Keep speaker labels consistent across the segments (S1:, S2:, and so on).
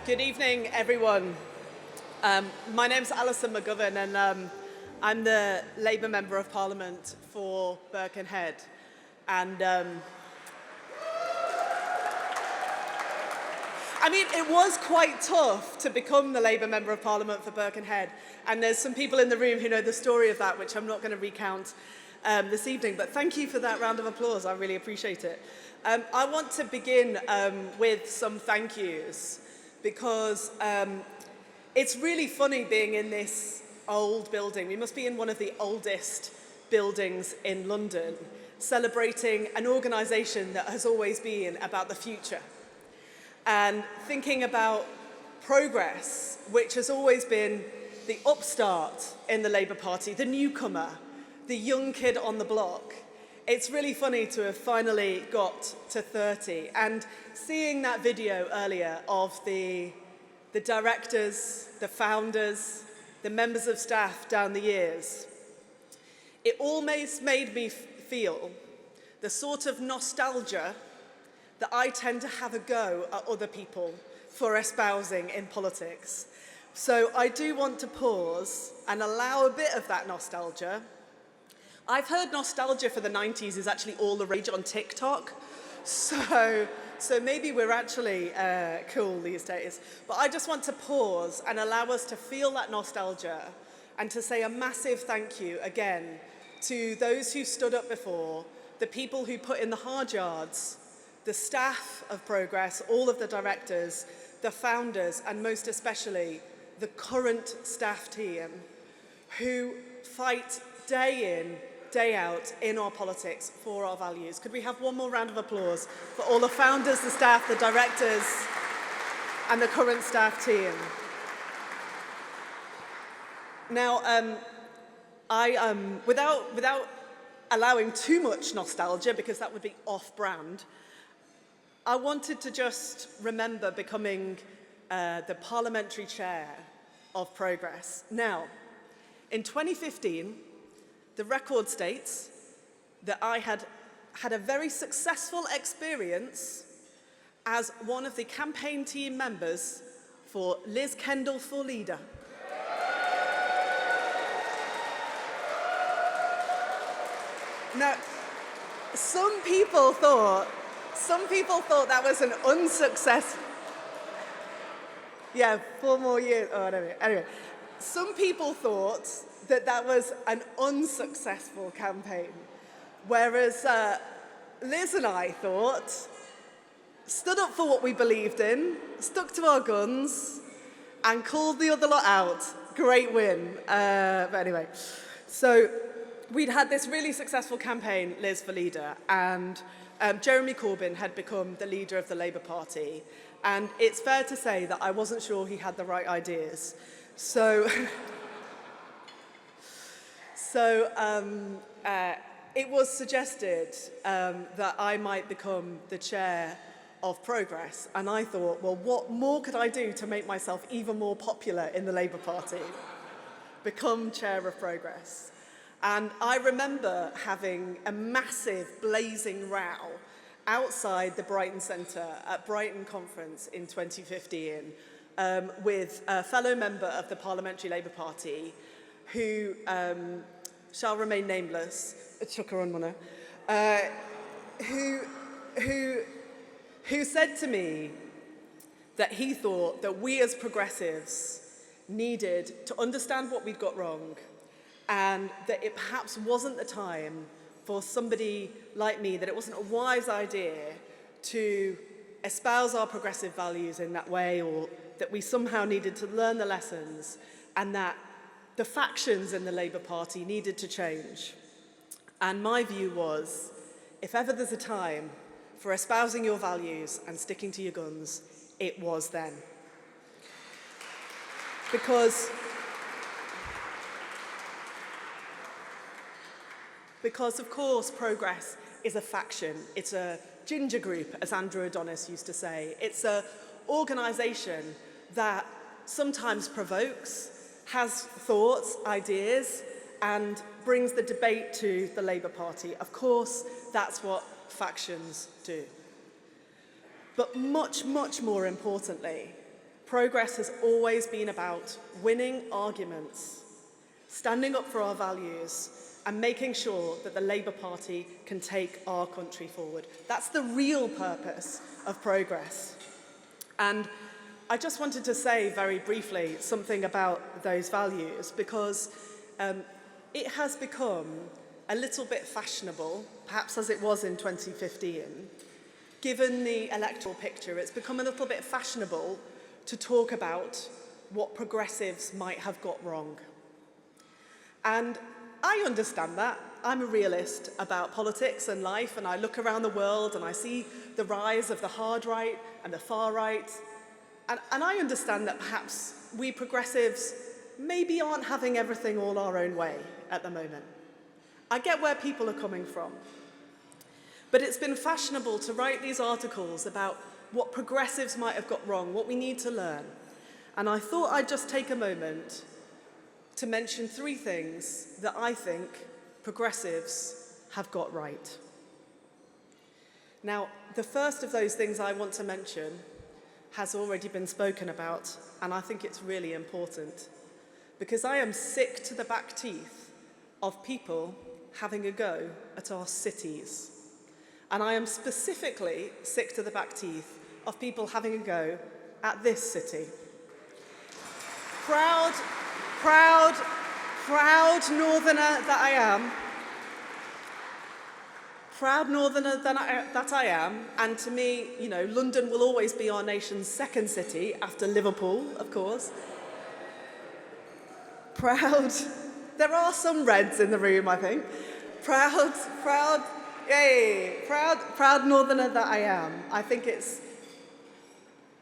S1: Good evening, everyone. My name's Alison McGovern, and I'm the Labour Member of Parliament for Birkenhead. And I mean, it was quite tough to become the Labour Member of Parliament for Birkenhead. And there's some people in the room who know the story of that, which I'm not going to recount this evening. But thank you for that round of applause. I really appreciate it. I want to begin with some thank yous, because it's really funny being in this old building. We must be in one of the oldest buildings in London, celebrating an organisation that has always been about the future, and thinking about progress, which has always been the upstart in the Labour Party, the newcomer, the young kid on the block. It's really funny to have finally got to 30, and seeing that video earlier of the directors, the founders, the members of staff down the years, it almost made me feel the sort of nostalgia that I tend to have a go at other people for espousing in politics. So I do want to pause and allow a bit of that nostalgia. I've heard nostalgia for the 90s is actually all the rage on TikTok. So maybe we're actually cool these days. But I just want to pause and allow us to feel that nostalgia and to say a massive thank you again to those who stood up before, the people who put in the hard yards, the staff of Progress, all of the directors, the founders, and most especially the current staff team who fight day in, day out in our politics for our values. Could we have one more round of applause for all the founders, the staff, the directors, and the current staff team? Now, without allowing too much nostalgia, because that would be off-brand, I wanted to just remember becoming the parliamentary chair of Progress. Now, in 2015, the record states that I had a very successful experience as one of the campaign team members for Liz Kendall for Leader. Now, some people thought that was an unsuccessful. Yeah, 4 more years. Oh, anyway, some people thought that was an unsuccessful campaign, whereas Liz and I stood up for what we believed in, stuck to our guns, and called the other lot out. Great win. But anyway, so we'd had this really successful campaign, Liz for Leader, and Jeremy Corbyn had become the leader of the Labour Party. And it's fair to say that I wasn't sure he had the right ideas. So it was suggested that I might become the chair of Progress. And I thought, well, what more could I do to make myself even more popular in the Labour Party? Become chair of Progress. And I remember having a massive blazing row outside the Brighton Centre at Brighton Conference in 2015 with a fellow member of the Parliamentary Labour Party who shall remain nameless, who said to me that he thought that we as progressives needed to understand what we'd got wrong, and that it perhaps wasn't the time for somebody like me, that it wasn't a wise idea to espouse our progressive values in that way, or that we somehow needed to learn the lessons, and that the factions in the Labour Party needed to change. And my view was, if ever there's a time for espousing your values and sticking to your guns, it was then. Because of course, Progress is a faction. It's a ginger group, as Andrew Adonis used to say. It's an organisation that sometimes provokes, has thoughts, ideas, and brings the debate to the Labour Party. Of course, that's what factions do. But much, much more importantly, Progress has always been about winning arguments, standing up for our values, and making sure that the Labour Party can take our country forward. That's the real purpose of progress. And I just wanted to say very briefly something about those values, because it has become a little bit fashionable, perhaps as it was in 2015, given the electoral picture. It's become a little bit fashionable to talk about what progressives might have got wrong. And I understand that. I'm a realist about politics and life, and I look around the world and I see the rise of the hard right and the far right. And I understand that perhaps we progressives maybe aren't having everything all our own way at the moment. I get where people are coming from. But it's been fashionable to write these articles about what progressives might have got wrong, what we need to learn. And I thought I'd just take a moment to mention 3 things that I think progressives have got right. Now, the first of those things I want to mention has already been spoken about, and I think it's really important, because I am sick to the back teeth of people having a go at our cities. And I am specifically sick to the back teeth of people having a go at this city. Proud northerner that I am, that I am, and to me, you know, London will always be our nation's second city after Liverpool, of course. Proud, there are some reds in the room, I think. Proud northerner that I am. I think it's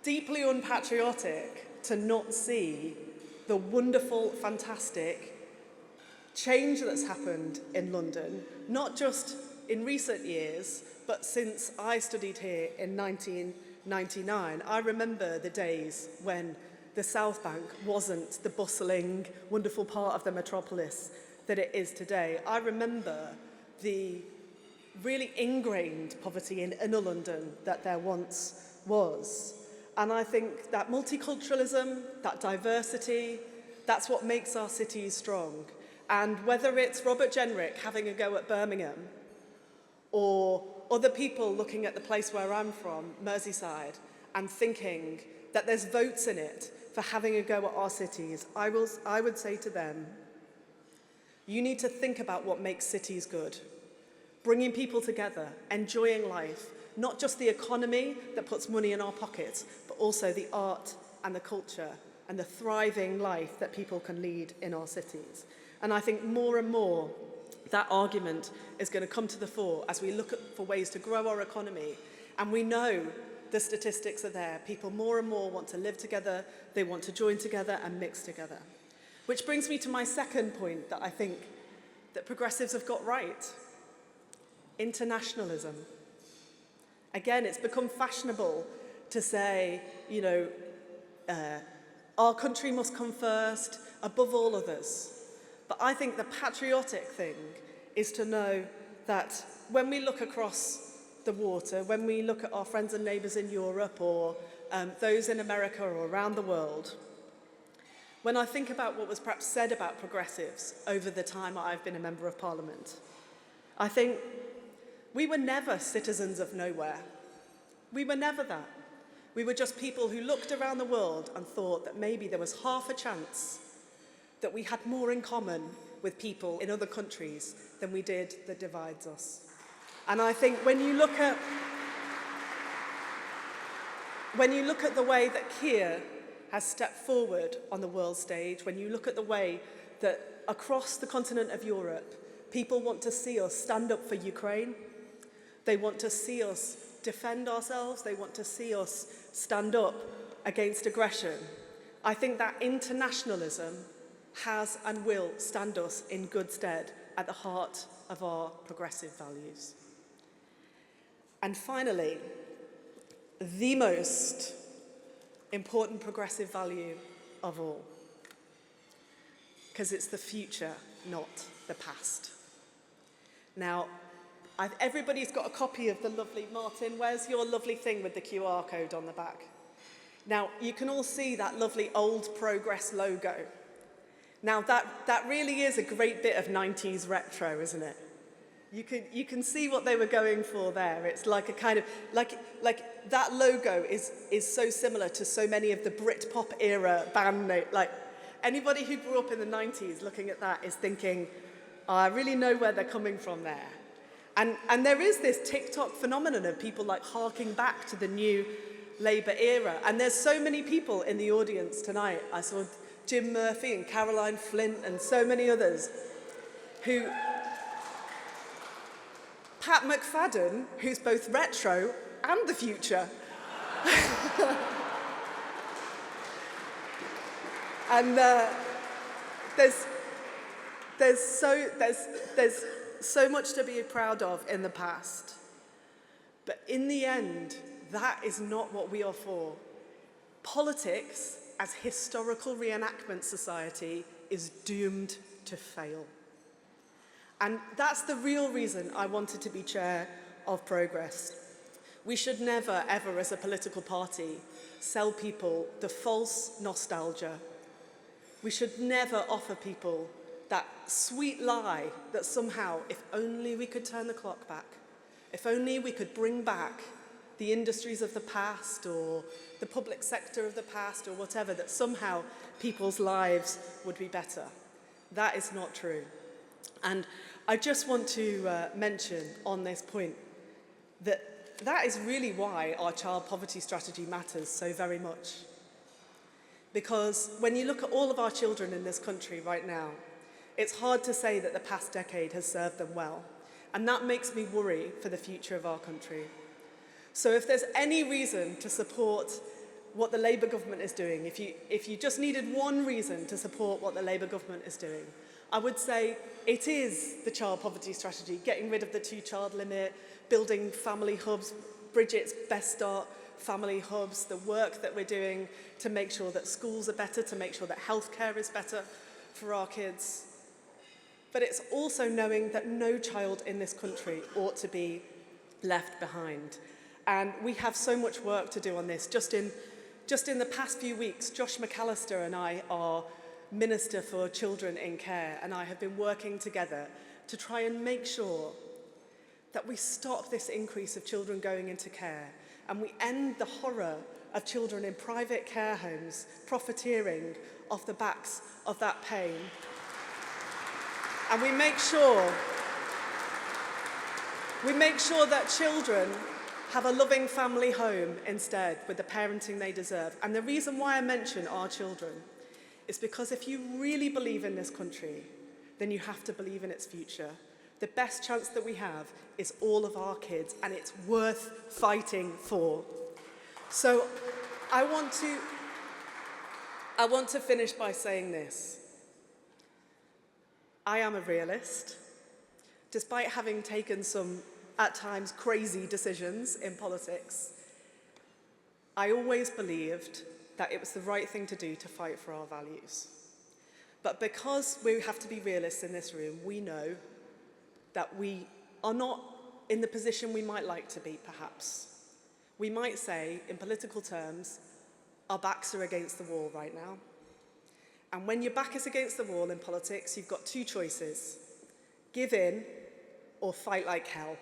S1: deeply unpatriotic to not see the wonderful, fantastic change that's happened in London, not just in recent years, but since I studied here in 1999. I remember the days when the South Bank wasn't the bustling, wonderful part of the metropolis that it is today. I remember the really ingrained poverty in inner London that there once was. And I think that multiculturalism, that diversity, that's what makes our cities strong. And whether it's Robert Jenrick having a go at Birmingham, or other people looking at the place where I'm from, Merseyside, and thinking that there's votes in it for having a go at our cities, I would say to them, you need to think about what makes cities good. Bringing people together, enjoying life, not just the economy that puts money in our pockets, but also the art and the culture and the thriving life that people can lead in our cities. And I think more and more that argument is going to come to the fore as we look for ways to grow our economy. And we know the statistics are there. People more and more want to live together, they want to join together and mix together. Which brings me to my second point that I think that progressives have got right. Internationalism. Again, it's become fashionable to say, you know, our country must come first, above all others. But I think the patriotic thing is to know that when we look across the water, when we look at our friends and neighbours in Europe or those in America or around the world, when I think about what was perhaps said about progressives over the time I've been a Member of Parliament, I think we were never citizens of nowhere. We were never that. We were just people who looked around the world and thought that maybe there was half a chance that we had more in common with people in other countries than we did that divides us. And I think when you look at the way that Keir has stepped forward on the world stage, when you look at the way that across the continent of Europe, people want to see us stand up for Ukraine, they want to see us defend ourselves, they want to see us stand up against aggression. I think that internationalism has and will stand us in good stead at the heart of our progressive values. And finally, the most important progressive value of all, because it's the future, not the past. Now, everybody's got a copy of the lovely, Martin, where's your lovely thing with the QR code on the back? Now, you can all see that lovely old Progress logo. Now, that really is a great bit of 90s retro, isn't it? You can see what they were going for there. It's like a kind of, like that logo is so similar to so many of the Britpop era band names. Like, anybody who grew up in the 90s looking at that is thinking, oh, I really know where they're coming from there. And there is this TikTok phenomenon of people like harking back to the new Labour era. And there's so many people in the audience tonight. I saw Jim Murphy and Caroline Flint and so many others who... Pat McFadden, who's both retro and the future. And there's so much to be proud of in the past. But in the end, that is not what we are for. Politics, as historical reenactment society, is doomed to fail. And that's the real reason I wanted to be chair of Progress. We should never, ever, as a political party, sell people the false nostalgia. We should never offer people that sweet lie that somehow, if only we could turn the clock back, if only we could bring back the industries of the past or the public sector of the past or whatever, that somehow people's lives would be better. That is not true. And I just want to mention on this point that is really why our child poverty strategy matters so very much. Because when you look at all of our children in this country right now, it's hard to say that the past decade has served them well. And that makes me worry for the future of our country. So if there's any reason to support what the Labour government is doing, if you just needed one reason to support what the Labour government is doing, I would say it is the child poverty strategy, getting rid of the 2-child limit, building family hubs, Bridget's Best Start family hubs, the work that we're doing to make sure that schools are better, to make sure that healthcare is better for our kids. But it's also knowing that no child in this country ought to be left behind. And we have so much work to do on this. Just in the past few weeks, Josh McAllister and I are Minister for Children in Care, and I have been working together to try and make sure that we stop this increase of children going into care and we end the horror of children in private care homes profiteering off the backs of that pain. And we make sure that children have a loving family home instead with the parenting they deserve. And the reason why I mention our children is because if you really believe in this country, then you have to believe in its future. The best chance that we have is all of our kids, and it's worth fighting for. So I want to finish by saying this. I am a realist. Despite having taken some, at times, crazy decisions in politics, I always believed that it was the right thing to do to fight for our values. But because we have to be realists in this room, we know that we are not in the position we might like to be, perhaps. We might say, in political terms, our backs are against the wall right now. And when your back is against the wall in politics, you've got two choices: give in or fight like hell.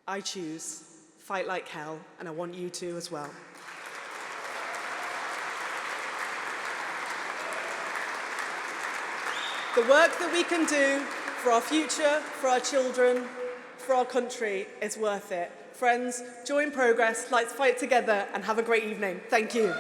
S1: I choose fight like hell, and I want you to as well. The work that we can do for our future, for our children, for our country is worth it. Friends, join Progress, let's fight together and have a great evening. Thank you.